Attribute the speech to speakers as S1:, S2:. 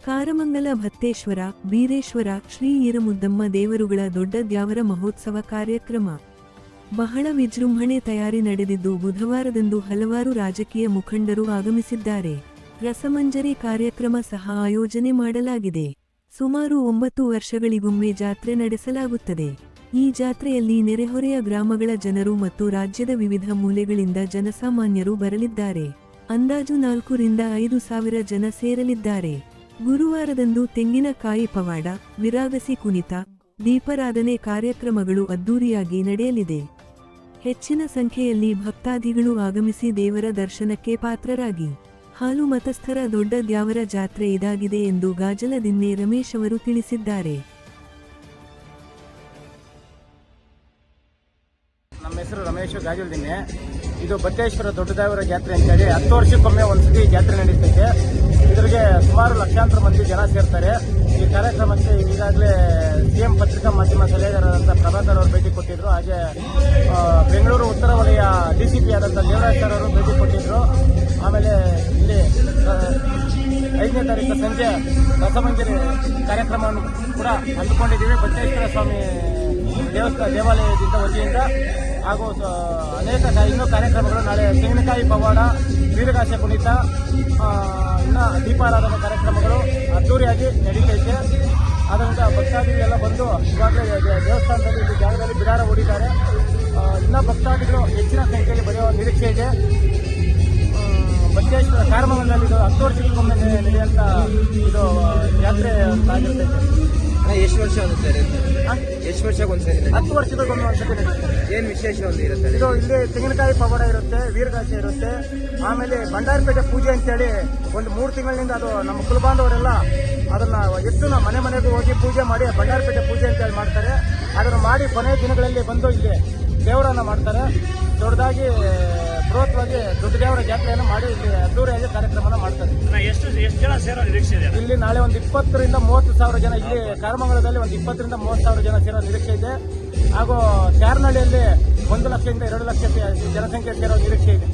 S1: ಕಾರಮಂಗಲ ಭತ್ತೇಶ್ವರ, ಬೀರೇಶ್ವರ, ಶ್ರೀ ಈರಮುದ್ದಮ್ಮ ದೇವರುಗಳ ದೊಡ್ಡ ದ್ಯಾವರ ಮಹೋತ್ಸವ ಕಾರ್ಯಕ್ರಮ ಬಹಳ ವಿಜೃಂಭಣೆ ತಯಾರಿ ನಡೆದಿದ್ದು ಬುಧವಾರದಂದು ಹಲವಾರು ರಾಜಕೀಯ ಮುಖಂಡರು ಆಗಮಿಸಿದ್ದಾರೆ. ರಸಮಂಜರಿ ಕಾರ್ಯಕ್ರಮ ಸಹ ಆಯೋಜನೆ ಮಾಡಲಾಗಿದೆ. ಸುಮಾರು 9 ವರ್ಷಗಳಿಗೊಮ್ಮೆ ಜಾತ್ರೆ ನಡೆಸಲಾಗುತ್ತದೆ. ಈ ಜಾತ್ರೆಯಲ್ಲಿ ನೆರೆಹೊರೆಯ ಗ್ರಾಮಗಳ ಜನರು ಮತ್ತು ರಾಜ್ಯದ ವಿವಿಧ ಮೂಲೆಗಳಿಂದ ಜನಸಾಮಾನ್ಯರು ಬರಲಿದ್ದಾರೆ. ಅಂದಾಜು 4 ರಿಂದ 5 ಸಾವಿರ ಜನ ಸೇರಲಿದ್ದಾರೆ. ಗುರುವಾರದಂದು ತೆಂಗಿನಕಾಯಿ ಪವಾಡ, ವಿರಾಗಸಿ ಕುಣಿತ, ದೀಪಾರಾಧನೆ ಕಾರ್ಯಕ್ರಮಗಳು ಅದ್ದೂರಿಯಾಗಿ ನಡೆಯಲಿದೆ. ಹೆಚ್ಚಿನ ಸಂಖ್ಯೆಯಲ್ಲಿ ಭಕ್ತಾದಿಗಳು ಆಗಮಿಸಿ ದೇವರ ದರ್ಶನಕ್ಕೆ ಪಾತ್ರರಾಗಿ. ಹಾಲು ಮತಸ್ಥರ ದೊಡ್ಡ ದ್ಯಾವರ ಜಾತ್ರೆ ಇದಾಗಿದೆ ಎಂದು ಗಾಜಲದಿನ್ನೆ ರಮೇಶ್ ಅವರು ತಿಳಿಸಿದ್ದಾರೆ.
S2: ನಮ್ಮ ಹೆಸರು ರಮೇಶ್ ಗಾಜಲದಿನ್ನೆ. ಇದು ಬತ್ತೇಶ್ವರ ದೊಡ್ಡ ದ್ಯಾವರ ಜಾತ್ರೆ ಅಂತೇಳಿ 10 ವರ್ಷಕ್ಕೊಮ್ಮೆ ಒಂದ್ಸತಿ ಜಾತ್ರೆ ನಡೀತೈತೆ. ಇದರಿಗೆ ಸುಮಾರು ಲಕ್ಷಾಂತರ ಮಂದಿ ಜನ ಸೇರ್ತಾರೆ. ಈ ಕಾರ್ಯಕ್ರಮಕ್ಕೆ ಈಗಾಗಲೇ ಸಿಎಂ ಪತ್ರಿಕಾ ಮಾಧ್ಯಮ ಸಲಹೆಗಾರರಾದಂಥ ಪ್ರಭಾಕರ್ ಅವರು ಭೇಟಿ ಕೊಟ್ಟಿದ್ರು. ಹಾಗೆ ಬೆಂಗಳೂರು ಉತ್ತರ ವಲಯ ಡಿಸಿಪಿ ಆದಂಥ ದೇವರಾಜ್ ಸರ್ ಅವರು ಭೇಟಿ ಕೊಟ್ಟಿದ್ರು. ಆಮೇಲೆ ಇಲ್ಲಿ 5ನೇ ತಾರೀಕು ಸಂಜೆ ರಸಮಂಜರಿ ಕಾರ್ಯಕ್ರಮವನ್ನು ಕೂಡ ಹಮ್ಮಿಕೊಂಡಿದ್ದೀವಿ. ಬತ್ತೇಶ್ವರ ಸ್ವಾಮಿ ದೇವಾಲಯದಿಂದ ವತಿಯಿಂದ ಹಾಗೂ ಅನೇಕ ಇನ್ನೂ ಕಾರ್ಯಕ್ರಮಗಳು ನಾಳೆ ತೆಂಗಿನಕಾಯಿ ಪವಾಡ, ವೀರಗಾಸೆ ಕುಣಿತ, ಇನ್ನು ದೀಪಾರಾಧನೆ ಕಾರ್ಯಕ್ರಮಗಳು ಅದ್ದೂರಿಯಾಗಿ ನಡೀತೈತೆ. ಅದರಿಂದ ಭಕ್ತಾದಿಗಳೆಲ್ಲ ಬಂದು ಇವಾಗಲೇ ದೇವಸ್ಥಾನದಲ್ಲಿ ಇಲ್ಲಿ ಜಾಗದಲ್ಲಿ ಬಿಡಾರ ಹೂಡಿದ್ದಾರೆ. ಇನ್ನು ಭಕ್ತಾದಿಗಳು ಹೆಚ್ಚಿನ ಸಂಖ್ಯೆಯಲ್ಲಿ ಬರೆಯುವ ನಿರೀಕ್ಷೆ ಇದೆ. ಬತ್ತೇಶ್ವರ ಕಾರಮಂಗಲದಲ್ಲಿ ಇದು 10 ವರ್ಷಕ್ಕೊಮ್ಮೆ ನಡೆಯುವಂಥ ಇದು ಜಾತ್ರೆ ಆಗಿರ್ತೈತೆ.
S3: ಎಷ್ಟು ವರ್ಷ ಆಗುತ್ತೆ? ಎಷ್ಟು ವರ್ಷಕ್ಕೊಂದ್ಸರಿ?
S2: 10 ವರ್ಷಕ್ಕೊಮ್ಮೆ ಒಂದ್ಸತಿ ನಡೆಯುತ್ತೆ.
S3: ಏನು ವಿಶೇಷ ಒಂದು ಇರುತ್ತೆ?
S2: ಇದು ಇಲ್ಲಿ ತೆಂಗಿನಕಾಯಿ ಪವಾಡ ಇರುತ್ತೆ, ವೀರಗಾಸೆ ಇರುತ್ತೆ. ಆಮೇಲೆ ಭಂಡಾರಪೇಟೆ ಪೂಜೆ ಅಂತೇಳಿ ಒಂದು 3 ತಿಂಗಳಿಂದ ಅದು ನಮ್ಮ ಕುಲಬಾಂಧವರೆಲ್ಲ ಅದನ್ನ ಎತ್ತು ಮನೆ ಮನೆಗೂ ಹೋಗಿ ಪೂಜೆ ಮಾಡಿ ಭಂಡಾರಪೇಟೆ ಪೂಜೆ ಅಂತೇಳಿ ಮಾಡ್ತಾರೆ. ಅದನ್ನು ಮಾಡಿ ಕೊನೆಯ ದಿನಗಳಲ್ಲಿ ಬಂದು ಇಲ್ಲಿ ದೇವರನ್ನ ಮಾಡ್ತಾರೆ. ದೊಡ್ಡದಾಗಿ ಬೃಹತ್ವಾಗಿ ದೊಡ್ಡ ದೇವರ ಜಾತ್ರೆಯನ್ನು ಮಾಡಿ ಇಲ್ಲಿ ಅದ್ದೂರಿಯಾಗಿ ಕಾರ್ಯಕ್ರಮನ ಮಾಡ್ತಾರೆ.
S4: ಎಷ್ಟು ಜನ ಸೇರೋ ನಿರೀಕ್ಷೆ ಇದೆ?
S2: ಇಲ್ಲಿ ನಾಳೆ ಒಂದು 20 ರಿಂದ 30 ಸಾವಿರ ಜನ, ಇಲ್ಲಿ ಕಾರಮಂಗಲದಲ್ಲಿ ಒಂದು 20 ರಿಂದ 30 ಸಾವಿರ ಜನ ಸೇರೋ ನಿರೀಕ್ಷೆ ಇದೆ. ಹಾಗೂ ಕ್ಯಾರನಹಳ್ಳಿಯಲ್ಲಿ 1 ಲಕ್ಷದಿಂದ 2 ಲಕ್ಷ ಜನಸಂಖ್ಯೆ ಸೇರೋ ನಿರೀಕ್ಷೆ ಇದೆ.